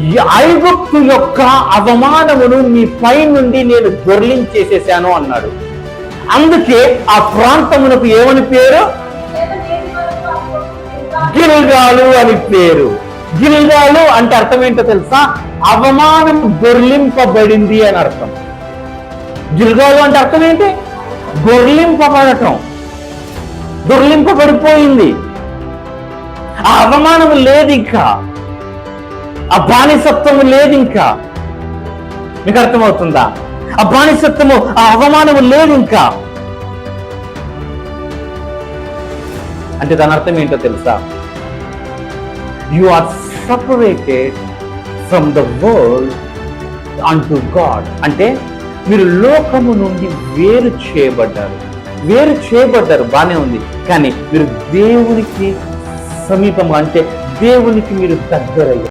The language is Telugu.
ఈ ఐగుప్తు యొక్క అవమానమును మీ పై నుండి నేను దొర్లించేసేసాను అన్నాడు. అందుకే ఆ ప్రాంతమునకు ఏమని పేరు? గిల్గాలు అని పేరు. గిల్గాలు అంటే అర్థం ఏంటో తెలుసా? అవమానం దొర్లింపబడింది అని అర్థం. గిల్గాలు అంటే అర్థం ఏంటి? దొర్లింపబడటం, దొర్లింపబడిపోయింది. ఆ అవమానము లేదు ఇంకా, ఆ బానిసత్వము లేదు ఇంకా. మీకు అర్థమవుతుందా? ఆ బానిసత్వము, ఆ అవమానము లేదు ఇంకా. అంటే దాని అర్థం ఏంటో తెలుసా? You are separated from the world అంటు గాడ్. అంటే మీరు లోకము నుండి వేరు చేయబడ్డారు, బానే ఉంది. కానీ మీరు దేవునికి సమీపం, అంటే దేవునికి మీరు దగ్గరయ్యారు.